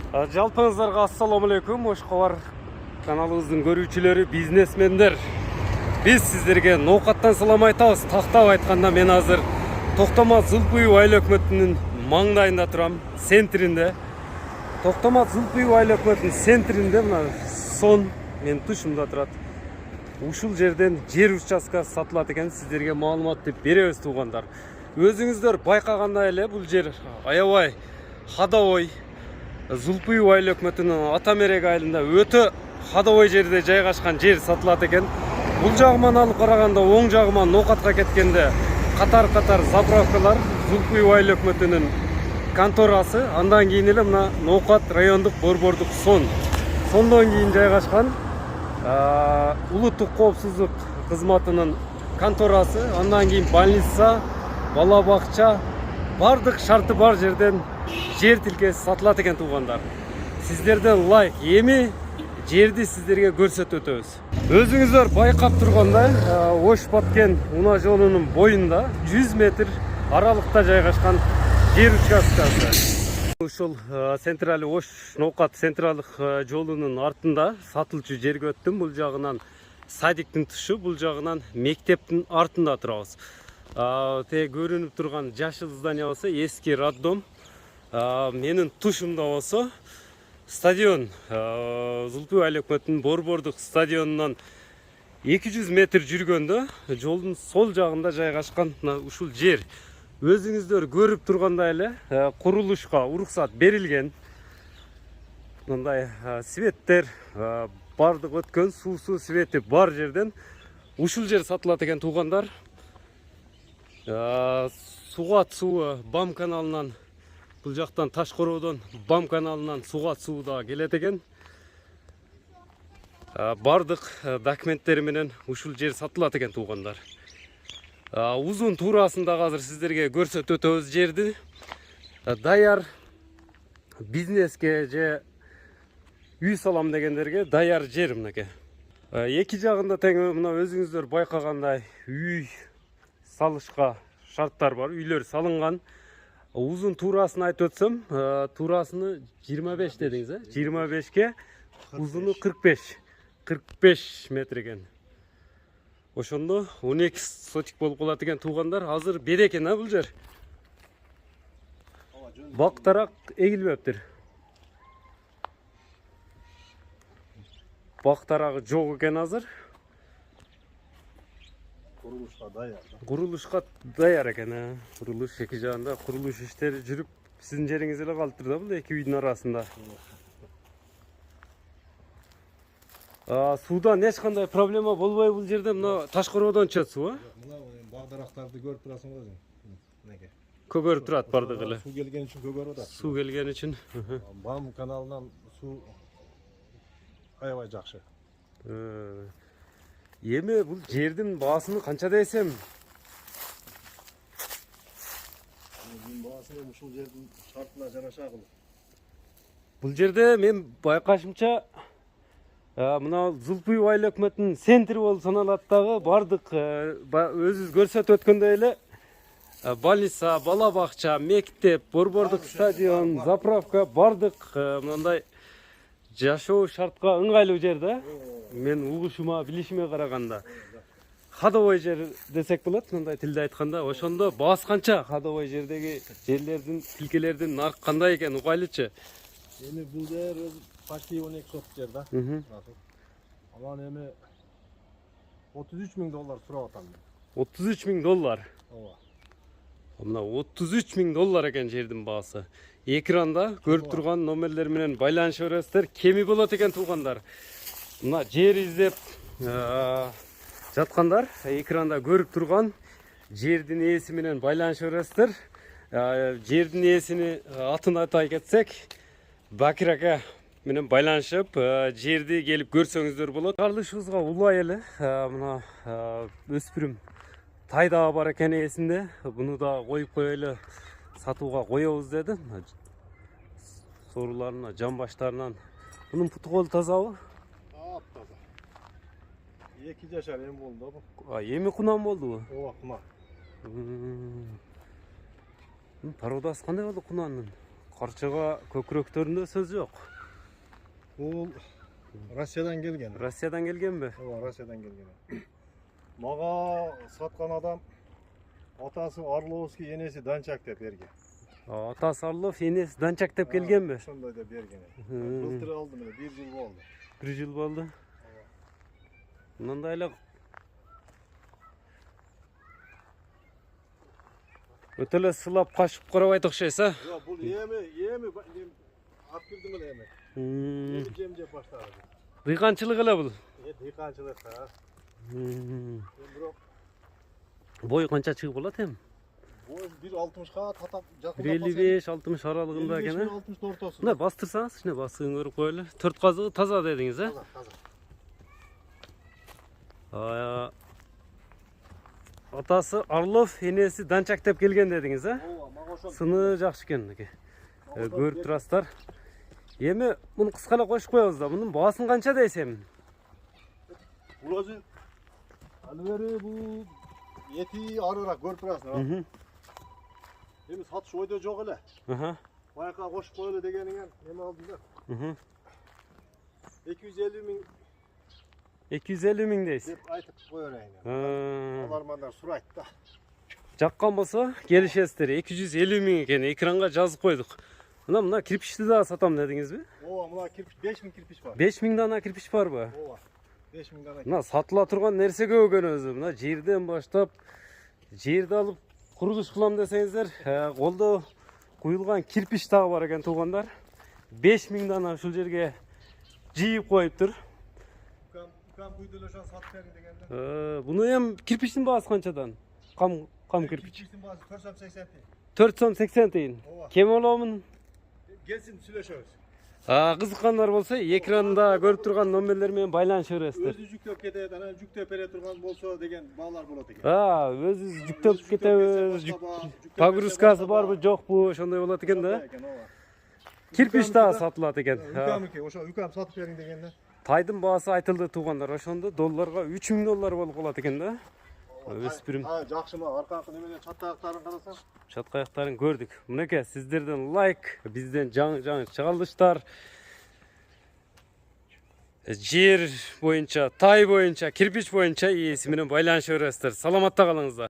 Жалпыңыздарга ассаламу алейкум. Ош кабар каналыбыздын көрүүчүлөрү, бизнесмендер. Биз сиздерге ноокаттан салам айтабыз. Тактап айтканда мен азыр Токтомат Зулпуев айыл өкмөтүнүн маңдайында турам, центринде. Токтомат Зулпуев айыл өкмөтүнүн центринде мына сон менин тушумда турат. Ушул жерден жер участкасы сатылат экен, сиздерге маалымат деп беребиз туугандар. Өзүңүздөр байкагандай эле бул жер аябай ходовой. Зулпуев айыл өкмөтүнүн Атамерек айылында өтө ходовой жерде жайгашкан жер сатылат экен. Бул жагынан алып караганда оң жагынан ноокатка кеткенде катар-катар заправкалар, Зулпуев айыл өкмөтүнүн конторасы, андан кийин эле мына Ноокат райондук борбордук сондон кийин жайгашкан улуттук коопсуздук кызматынын конторасы, андан кийин больница, бала бакча, бардык шарты бар жерден жер тилкеси сатылат экен туугандар. Сиздерден лайк, эми жерди сиздерге көрсөтүп өтөбүз. Өзүңүздөр байкап тургандай, Ош-Баткен унаа жолунун боюнда 100 метр аралыкта жайгашкан жер участкасы. Ушул Централь Ош-Ноокат централдык жолунун артында сатылчу жерге өттүм. Бул жагынан садиктин тушу, бул жагынан мектептин артында турабыз. Те көрүнүп турган жашыл здание болсо эски роддом. Менин тушумда болсо стадион, Зулпуев айыл өкмөтүнүн борбордук стадионунан 200 метр жүргөндө жолдун сол жагында жайгашкан ушул жер. Өзүңүздөр көрүп тургандай эле курулушка уруксат берилген. Мындай светтер бардык өткөн, суусу свети бар жерден ушул жер сатылат экен туугандар. Сугат суу Бам каналынан, бул жактан Ташкороодон Бам каналынан сугат суу да келет экен. Бардык документтери менен ушул жер сатылат экен туугандар. Узун туурасында азыр сиздерге көрсөтүп өтөбүз жерди. Даяр бизнеске же үй салам дегендерге даяр жер мынакей. Эки жагында тең мына өзүңүздөр байкагандай үй салышка шарттар бар, үйлөр салынган. Узун туурасын айтып өтсөм, туурасыны 25 дедиңиз, 25ке, узуну 45 метр экен. Ошондо 12 сотик болуп калат экен туугандар. Азыр берекен бул жер. Бактарак эгилбептир. Бактарагы жок экен азыр. Курулушка даяр экен. Курулуш эки жагында курулуш иштери жүрүп, сиздин жериңиз эле калыптыр да бул эки үйдүн арасында. Суудан эч кандай проблема болбой бул жерде. Мына Ташкороодон чыгат суу, Мына багдарактарды көрүп турасың го өзүң. Мынакей. Көгөрүп турат бардыгы эле. Суу келген үчүн көгөрүп атат. Суу келген үчүн. Бам каналынан суу аябай жакшы. Эми бул жердин баасыны канча десем? Бул баасы ушул жердин шартына жараша кылып. Бул жерде мен байкашымча мына Зулпуев айыл өкмөтүнүн центри болуп саналат дагы, бардык өзүбүз көрсөтүп өткөндөй эле больница, бала бакча, мектеп, борбордук стадион, заправка, бардык мындай жашоо шартка ыңгайлуу жер да. Мен угушума, билишиме караганда ходовой жер десек болот, мындай тилде айтканда. Ошондо баасы канча? Ходовой жердеги жерлердин, тилкелердин наркы кандай экен, угайлычы? Эми бул жер почти 12 сотик жер да. Алан эми $33.000 сурап атам. $33.000. Ооба. Мына $33.000 экен жердин баасы. Экранда көрүп турган номерлер менен байланышып бересиздер. Кеми болот экен туугандар. Мына жер издеп жаткандар, экранда көрүп турган жердин ээси менен байланышып бересиздер. Жердин ээсини атын атай кетсек, Бакир ака менен байланышып, жерди келип көрсөңүздөр болот. Чыгарылышыбызга улай эле мына өспүрүм тай да бар экен ээсинде. Буну да коюп коелу, сатууга коебуз деди. Соруларына, жамбаштарынан. Бунун путу колу тазабы? Таза. 2 жашар эми болду бу. Эми кунам болдубу? Ооба, кунам. Породасы кандай болду кунанын? Karçaga köküröktөрүндө söz yok. Бул Россиядан келген. Россиядан келген mi? Ооба, Россиядан келген. Мага саткан адам атасы Орловский, энеси Данчак деп берген. Атасы Орлов, енесі Данчак деп келген mi? Ошондой деп берген. Былтыр алдым эле, 1 жыл болду. 1 жыл болду. Мындай эле өтө эле сылап кашып карабайт окшойсуз, а? Жок, бул эми ат кирдим эле эми. Эми жем жеп баштады. Дыйканчылык эле бул. Дыйканчылык, Бирок Бой канча чыгып болот эми? бой 1.60га татап жакындап 55-60 аралыгында экен, 60 ортосу. Мына бастырсаңыз, ичине басыгын көрүп коелу. 4 казыгы таза дедиңиз, а? Таза. Атасы Орлов, энеси Данчак деп келген дедиңиз, а? Ооба, мага ошол. Сыны жакшы экен. Көрүп турасыздар. Эми муну кыскалай коюп коебуз да. Мунун баасын канча дейсем? Бул өзү аны бери бул эти арыраак көрүп турасың. Эми сатыш ойдо жок эле. Байка кошуп коелу дегениңен эме алдым да. 250 миң 250 миң дейсиз. деп айтып кое берейин. Алармандар сурайт да. Жаккан болсо келишесиздер. 250 миң экен. Экранга жазып койдук. Мына кирпичти да сатам дедиңизби? Ооба, мына кирпич 5000 кирпич бар. 5000 дана кирпич барбы? Ооба. 5000 дана. Мына сатыла турган нерсеге өгөн өзү. Мына жерден баштап жерди алып курулуш кылам десеңиздер, колдо куюлган кирпич дагы бар экен туугандар. 5000 дана ушул жерге жыйып коюптур. Укам куйду эле ошон сатып бериң дегенде. Буну эми кирпичтин баасы канчадан? Кам кирпич. Кирпичтин баасы 480 тиын. 480 тиын. Кем болобун? Келсин сүйлөшөбүз. Кызыккандар болсо экранда көрүп турган номерлер менен байланыша бересиздер. Өзү жүктөп кетет, анан жүктөп бере турган болсо деген баалар болот экен. Өзү жүктөп кетебиз. Погрузкасы барбы, жокпу, ошондой болот экен да. Кирпич дагы сатылат экен. Ошо укам сатып бериң дегенде. Тайдын баасы айтылды туугандар. Ошондо долларга 3000 доллар болуп калат экен да. Өспүрүм. Жакшымы, аркаңкы неменен чат аяктарын карасаң? Чат аяктарын көрдүк. Мынакей сиздерден лайк, бизден жаңы чыгарылыштар. Жер боюнча, тай боюнча, кирпич боюнча ээси менен байланыша бересиздер. Саламатта калыңыздар.